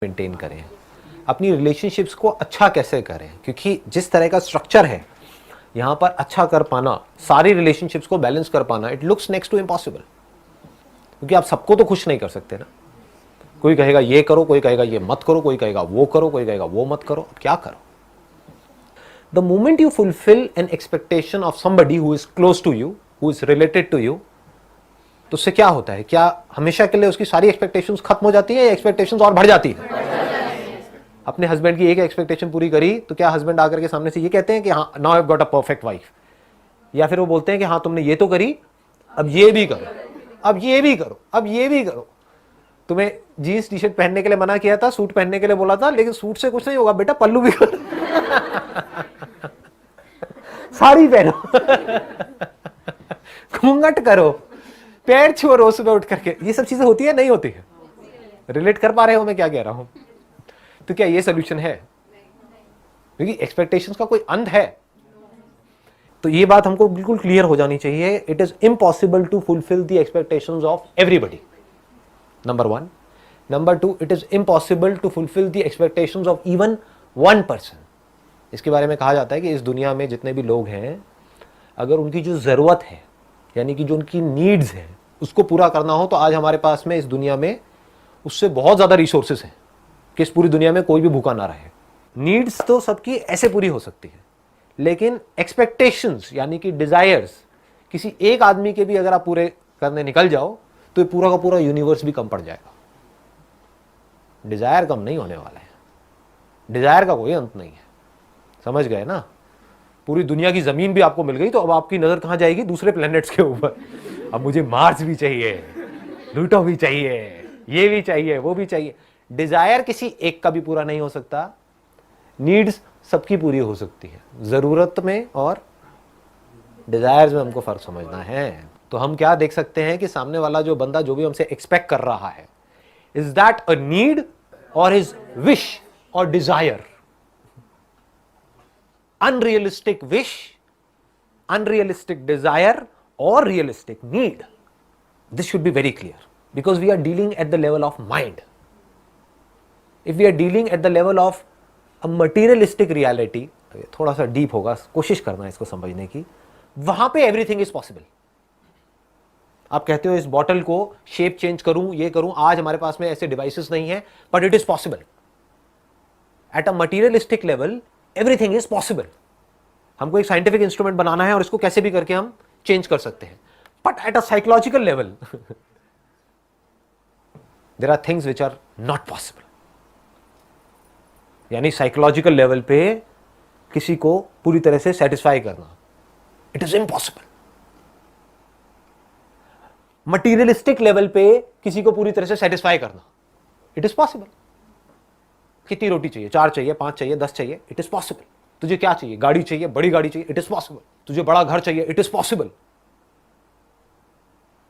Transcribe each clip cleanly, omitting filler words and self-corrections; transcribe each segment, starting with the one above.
Maintain करें, अपनी relationships को अच्छा कैसे करें, क्योंकि जिस तरह का स्ट्रक्चर है यहाँ पर अच्छा कर पाना, सारी रिलेशनशिप्स को बैलेंस कर पाना, it looks next to impossible. क्योंकि आप सबको तो खुश नहीं कर सकते ना। कोई कहेगा ये करो, कोई कहेगा ये मत करो, कोई कहेगा वो करो, कोई कहेगा वो मत करो, अब क्या करो। The moment you fulfil an expectation of somebody who is close to you, who is related to you, तो उससे क्या होता है? क्या हमेशा के लिए उसकी सारी एक्सपेक्टेशंस खत्म हो जाती है या एक्सपेक्टेशंस और बढ़ जाती है? अपने हस्बैंड की एक एक्सपेक्टेशन पूरी करी तो क्या हस्बैंड आकर के सामने से ये कहते हैं कि हाँ now I have got a perfect wife, या फिर वो बोलते हैं कि हाँ तुमने ये तो करी, अब ये भी करो, अब ये भी करो, अब ये भी करो। तुम्हें जीन्स टी शर्ट पहनने के लिए मना किया था, सूट पहनने के लिए बोला था, लेकिन सूट से कुछ नहीं होगा बेटा, पल्लू भी करो साड़ी पहनो घूंघट करो, पैर छुओ रोज सुबह उठ करके। ये सब चीजें होती है नहीं होती है? रिलेट कर पा रहे हो मैं क्या कह रहा हूं? तो क्या ये सोल्यूशन है? क्योंकि एक्सपेक्टेशंस का कोई अंत है। तो ये बात हमको बिल्कुल क्लियर हो जानी चाहिए। It is impossible to fulfil the expectations of everybody, number 1। Number 2, it is impossible to fulfil the expectations of even one person. इसके बारे में कहा जाता है कि इस दुनिया में जितने भी लोग हैं, अगर उनकी जो जरूरत है, यानी कि जो उनकी नीड्स है, उसको पूरा करना हो, तो आज हमारे पास में इस दुनिया में उससे बहुत ज्यादा रिसोर्सेस हैं कि इस पूरी दुनिया में कोई भी भूखा ना रहे। नीड्स तो सबकी ऐसे पूरी हो सकती है, लेकिन एक्सपेक्टेशंस यानी कि डिजायर्स किसी एक आदमी के भी अगर आप पूरे करने निकल जाओ तो ये पूरा का पूरा यूनिवर्स भी कम पड़ जाएगा। डिजायर कम नहीं होने वाला है, डिजायर का कोई अंत नहीं है, समझ गए ना? पूरी दुनिया की जमीन भी आपको मिल गई तो अब आपकी नजर कहां जाएगी? दूसरे प्लैनेट्स के ऊपर। अब मुझे मार्स भी चाहिए, प्लूटो भी चाहिए, ये भी चाहिए, वो भी चाहिए। डिजायर किसी एक का भी पूरा नहीं हो सकता, नीड्स सबकी पूरी हो सकती है। जरूरत में और डिजायर्स में हमको फर्क समझना है। तो हम क्या देख सकते हैं कि सामने वाला जो बंदा जो भी हमसे एक्सपेक्ट कर रहा है, is that a need or his wish or desire? Unrealistic wish, unrealistic desire or realistic need? This should be very clear, because we are dealing at the level of mind. If we are dealing at the level of a materialistic reality, थोड़ा सा deep होगा, कोशिश करना इसको समझने की, वहां पे एवरीथिंग इज पॉसिबल। आप कहते हो इस बॉटल को शेप चेंज करूं, ये करूं, आज हमारे पास में ऐसे डिवाइसेस नहीं है, but it is possible. At a materialistic level everything is possible. हमको एक साइंटिफिक इंस्ट्रूमेंट बनाना है और इसको कैसे भी करके हम चेंज कर सकते हैं, but at a psychological level there are things which are not possible. यानी साइकोलॉजिकल लेवल पे किसी को पूरी तरह से सेटिस्फाई करना, it is impossible. Materialistic level पे किसी को पूरी तरह से सेटिस्फाई करना, इट इज पॉसिबल। कितनी रोटी चाहिए? 4 चाहिए, 5 चाहिए, 10 चाहिए, इट इज पॉसिबल। तुझे क्या चाहिए? गाड़ी चाहिए, बड़ी गाड़ी चाहिए, इट इज पॉसिबल। तुझे बड़ा घर चाहिए, इट इज पॉसिबल।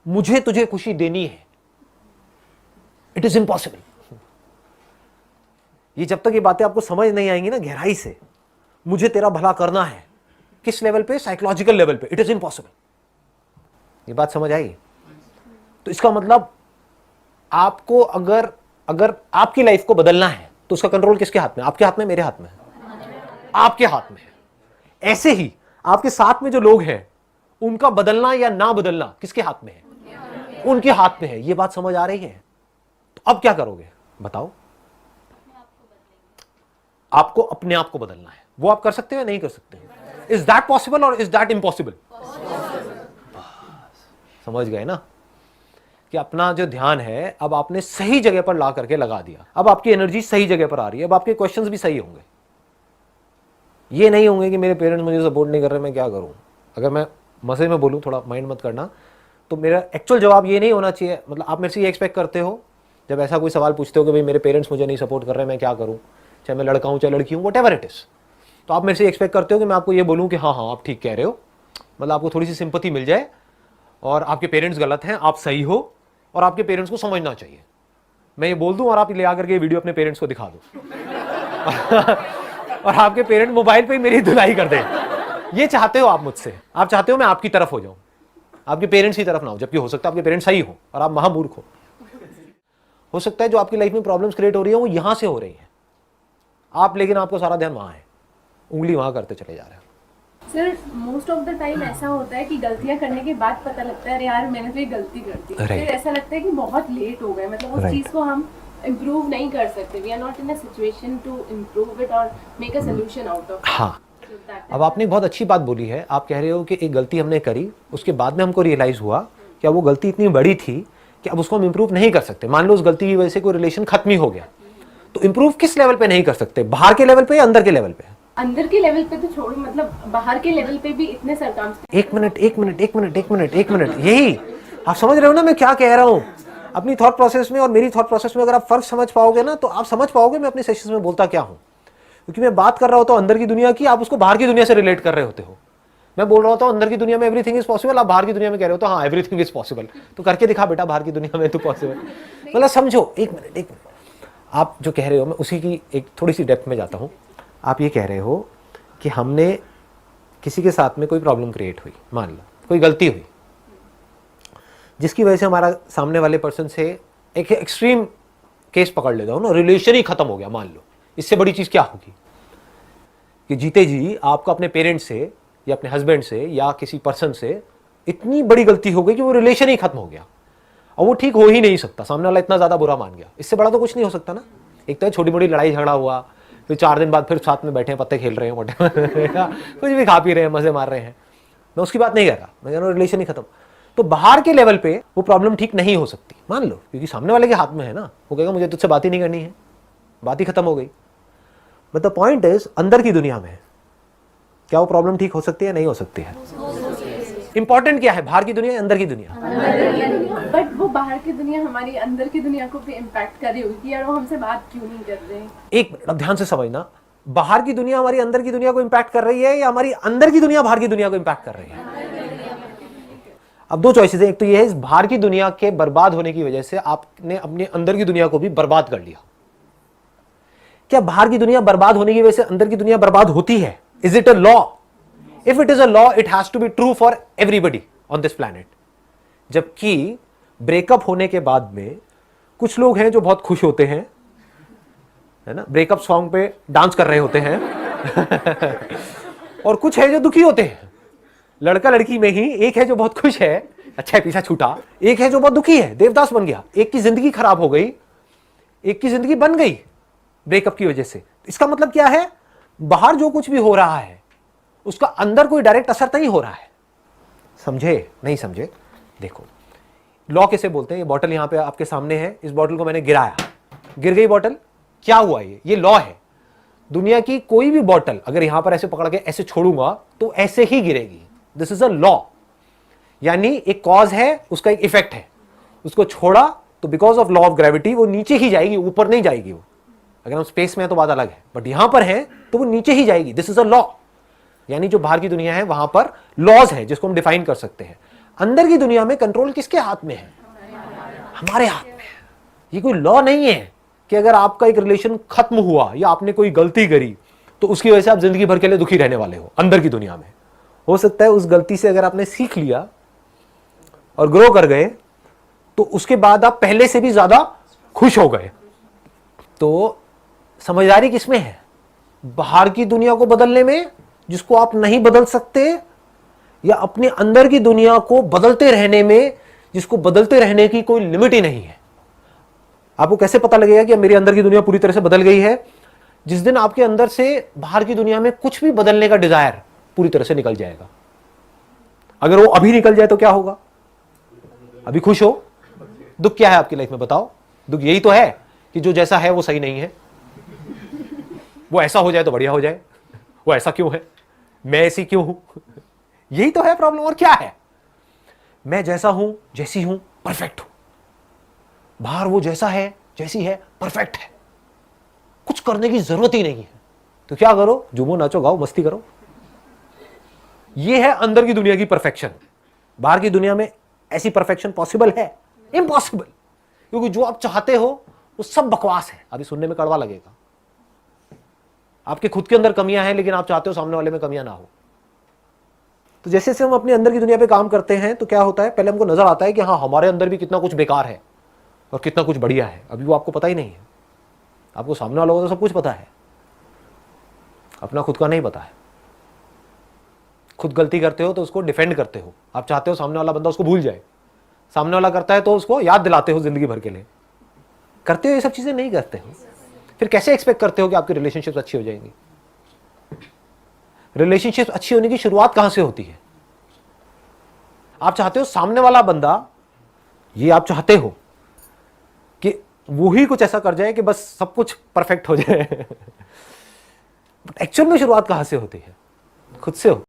मुझे तुझे खुशी देनी है, इट इज इम्पॉसिबल। ये जब तक ये बातें आपको समझ नहीं आएंगी ना गहराई से, मुझे तेरा भला करना है, किस लेवल पे? साइकोलॉजिकल लेवल पे, इट इज इम्पॉसिबल। ये बात समझ आई? तो इसका मतलब आपको अगर अगर आपकी लाइफ को बदलना है तो उसका कंट्रोल किसके हाथ में? आपके हाथ में, मेरे हाथ में? आपके हाथ में है। ऐसे ही आपके साथ में जो लोग हैं उनका बदलना या ना बदलना किसके हाथ में है? उनके हाथ में है। ये बात समझ आ रही है? तो अब क्या करोगे बताओ? आपको अपने आप को बदलना है। वो आप कर सकते हो या नहीं कर सकते? इज दैट पॉसिबल और इज दैट इम्पॉसिबल? समझ गए ना कि अपना जो ध्यान है अब आपने सही जगह पर ला करके लगा दिया। अब आपकी एनर्जी सही जगह पर आ रही है, अब आपके क्वेश्चंस भी सही होंगे। ये नहीं होंगे कि मेरे पेरेंट्स मुझे सपोर्ट नहीं कर रहे, मैं क्या करूं। अगर मैं मजे में बोलूं, थोड़ा माइंड मत करना, तो मेरा एक्चुअल जवाब ये नहीं होना चाहिए। मतलब आप मेरे से ये एक्सपेक्ट करते हो जब ऐसा कोई सवाल पूछते हो कि भाई मेरे पेरेंट्स मुझे नहीं सपोर्ट कर रहे, मैं क्या करूं, चाहे मैं लड़का हूं चाहे लड़की हूं, वट एवर इट इज, तो आप मेरे से एक्सपेक्ट करते हो कि मैं आपको ये बोलूं कि हाँ हाँ आप ठीक कह रहे हो, मतलब आपको थोड़ी सी सिंपैथी मिल जाए और आपके पेरेंट्स गलत हैं, आप सही हो और आपके पेरेंट्स को समझना चाहिए। मैं ये बोल दूं और आप ले आकर के वीडियो अपने पेरेंट्स को दिखा दो और आपके पेरेंट मोबाइल पे ही मेरी धुलाई कर दें। ये चाहते हो आप मुझसे? आप चाहते हो मैं आपकी तरफ हो जाऊं, आपके पेरेंट्स की तरफ ना हो, जबकि हो सकता है आपके पेरेंट्स सही हो और आप महामूर्ख हो। हो सकता है जो आपकी लाइफ में प्रॉब्लम्स क्रिएट हो रही है वो यहां से हो रही है, आप लेकिन आपको सारा ध्यान वहां है, उंगली वहां करते चले जा रहे हैं। Sir most of the time ऐसा होता है कि गलतियां करने के बाद पता लगता है अरे यार मैंने तो ये गलती कर दी, फिर ऐसा लगता है कि बहुत लेट हो गए, मतलब उस चीज को हम इम्प्रूव नहीं कर सकते, we are not in a situation to improve it or make a solution out of. हाँ, अब आपने बहुत अच्छी बात बोली है। आप कह रहे हो कि एक गलती हमने करी, उसके बाद में हमको रियलाइज हुआ कि वो गलती इतनी बड़ी थी कि अब उसको हम इम्प्रूव नहीं कर सकते। मान लो उस गलती की वजह से कोई रिलेशन खत्म ही हो गया, तो इम्प्रूव किस लेवल पे नहीं कर सकते, बाहर के लेवल पे या अंदर के लेवल पे? अंदर के लेवल पे तो छोड़ो, मतलब बाहर के लेवल पे भी इतने सर्कमस्टेंसेस। एक मिनट, यही आप समझ रहे हो ना मैं क्या कह रहा हूं? अपनी थॉट प्रोसेस में और मेरी थॉट प्रोसेस में अगर आप फर्क समझ पाओगे ना, तो आप समझ पाओगे मैं अपने सेशंस में बोलता क्या हूं। क्योंकि मैं बात कर रहा होता हूं अंदर की दुनिया की, आप उसको बाहर की दुनिया से रिलेट कर रहे होते हो। मैं बोल रहा होता हूं अंदर की दुनिया में एवरीथिंग इज पॉसिबल, आप बाहर की दुनिया में कह रहे हो तो हाँ एवरीथिंग इज पॉसिबल, तो करके दिखा बेटा बाहर की दुनिया में तो पॉसिबल। मतलब समझो, एक मिनट, आप जो कह रहे हो मैं उसी की एक थोड़ी सी डेप्थ में जाता हूं। आप ये कह रहे हो कि हमने किसी के साथ में कोई प्रॉब्लम क्रिएट हुई, मान लो कोई गलती हुई जिसकी वजह से हमारा सामने वाले पर्सन से एक एक्सट्रीम केस पकड़ लेता हूं ना, रिलेशन ही खत्म हो गया। मान लो इससे बड़ी चीज क्या होगी कि जीते जी आपको अपने पेरेंट्स से या अपने हस्बैंड से या किसी पर्सन से इतनी बड़ी गलती हो गई कि वो रिलेशन ही खत्म हो गया और वो ठीक हो ही नहीं सकता, सामने वाला इतना ज्यादा बुरा मान गया। इससे बड़ा तो कुछ नहीं हो सकता ना। एक तो छोटी मोटी लड़ाई झगड़ा हुआ, फिर 4 दिन बाद फिर साथ में बैठे हैं, पत्ते खेल रहे हैं, कुछ भी खा पी रहे हैं, मजे मार रहे हैं, मैं उसकी बात नहीं कर रहा, मैं कह रहा हूं रिलेशन ही खत्म। तो बाहर के लेवल पे वो प्रॉब्लम ठीक नहीं हो सकती, मान लो, क्योंकि सामने वाले के हाथ में है ना। वो कहेगा मुझे तुझसे बात ही नहीं करनी है, बात ही खत्म हो गई। बट द पॉइंट इज अंदर की दुनिया में क्या वो प्रॉब्लम ठीक हो सकती है, नहीं हो सकती है? इंपॉर्टेंट क्या है, बाहर की दुनिया या अंदर की दुनिया? बट वो बाहर की दुनिया हमारी अंदर की दुनिया को भी इम्पैक्ट कर रही होगी कि यार वो हमसे बात क्यों नहीं कर रहे हैं। एक मिनट, अब ध्यान से समझना, बाहर की दुनिया हमारी अंदर की दुनिया को इम्पैक्ट कर रही है या हमारी अंदर की दुनिया बाहर की दुनिया को इम्पैक्ट कर रही है? अब 2 चॉइसेस है। एक तो ये है इस बाहर की दुनिया के बर्बाद होने की वजह से आपने अपने अंदर की दुनिया को भी बर्बाद कर लिया। क्या बाहर की दुनिया बर्बाद होने की वजह से अंदर की दुनिया बर्बाद होती है? Is it a law? If it is a law it has to be true for everybody on this planet. जबकि ब्रेकअप होने के बाद में कुछ लोग हैं जो बहुत खुश होते हैं, है ना, ब्रेकअप सॉन्ग पे डांस कर रहे होते हैं और कुछ है जो दुखी होते हैं। लड़का लड़की में ही एक है जो बहुत खुश है, अच्छा है पीछा छूटा, एक है जो बहुत दुखी है, देवदास बन गया। एक की जिंदगी खराब हो गई, एक की जिंदगी बन गई ब्रेकअप की वजह से। इसका मतलब क्या है, बाहर जो कुछ भी हो रहा है उसका अंदर कोई डायरेक्ट असर नहीं हो रहा है। समझे नहीं समझे? देखो लॉ कैसे बोलते हैं। ये बॉटल यहां पे आपके सामने है, इस बॉटल को मैंने गिराया, गिर गई बॉटल, क्या हुआ? ये लॉ है। दुनिया की कोई भी बॉटल अगर यहां पर ऐसे पकड़ के ऐसे छोड़ूंगा तो ऐसे ही गिरेगी। This is a law. यानी एक कॉज है, उसका एक इफेक्ट है। उसको छोड़ा तो because of law of gravity वो नीचे ही जाएगी, ऊपर नहीं जाएगी। वो अगर हम स्पेस में है तो बात अलग है, बट यहां पर है तो वो नीचे ही जाएगी। This is a law. यानी जो बाहर की दुनिया है वहां पर लॉज है जिसको हम डिफाइन कर सकते हैं। अंदर की दुनिया में कंट्रोल किसके हाथ में है? हमारे हाथ में है। ये कोई लॉ नहीं है कि अगर आपका एक रिलेशन खत्म हुआ या आपने कोई गलती करी तो उसकी वजह से आप जिंदगी भर के लिए दुखी रहने वाले हो। अंदर की दुनिया में हो सकता है उस गलती से अगर आपने सीख लिया और ग्रो कर गए तो उसके बाद आप पहले से भी ज्यादा खुश हो गए। तो समझदारी किसमें है? बाहर की दुनिया को बदलने में जिसको आप नहीं बदल सकते, या अपने अंदर की दुनिया को बदलते रहने में जिसको बदलते रहने की कोई लिमिट ही नहीं है। आपको कैसे पता लगेगा कि मेरे अंदर की दुनिया पूरी तरह से बदल गई है? जिस दिन आपके अंदर से बाहर की दुनिया में कुछ भी बदलने का डिजायर पूरी तरह से निकल जाएगा। अगर वो अभी निकल जाए तो क्या होगा? अभी खुश हो, दुख क्या है आपकी लाइफ में बताओ? दुख यही तो है कि जो जैसा है वो सही नहीं है, वो ऐसा हो जाए तो बढ़िया हो जाए, वो ऐसा क्यों है, मैं ऐसी क्यों हूं, यही तो है प्रॉब्लम। और क्या है? मैं जैसा हूं, जैसी हूं, परफेक्ट हूं। बाहर वो जैसा है, जैसी है, परफेक्ट है, कुछ करने की जरूरत ही नहीं है। तो क्या करो? झूमो, नाचो, गाओ, मस्ती करो। ये है अंदर की दुनिया की परफेक्शन। बाहर की दुनिया में ऐसी परफेक्शन पॉसिबल है? इम्पॉसिबल। क्योंकि जो आप चाहते हो वो सब बकवास है। अभी सुनने में कड़वा लगेगा, आपके खुद के अंदर कमियां हैं लेकिन आप चाहते हो सामने वाले में कमियां ना हो। तो जैसे हम अपने अंदर की दुनिया पे काम करते हैं तो क्या होता है, पहले हमको नजर आता है कि हाँ हमारे अंदर भी कितना कुछ बेकार है, और कितना कुछ बढ़िया है, अभी वो आपको पता ही नहीं है। आपको सामने वालों को तो सब कुछ पता है, अपना खुद का नहीं पता है। खुद गलती करते हो तो उसको डिफेंड करते हो, आप चाहते हो सामने वाला बंदा उसको भूल जाए, सामने वाला करता है तो उसको याद दिलाते हो जिंदगी भर के लिए। करते हो ये सब चीजें? नहीं करते हो। फिर कैसे एक्सपेक्ट करते हो कि आपकी रिलेशनशिप्स अच्छी हो जाएंगी? रिलेशनशिप्स अच्छी होने की शुरुआत कहां से होती है? आप चाहते हो सामने वाला बंदा, ये आप चाहते हो कि वो ही कुछ ऐसा कर जाए कि बस सब कुछ परफेक्ट हो जाए। बट एक्चुअल में शुरुआत कहां से होती है? खुद से हो।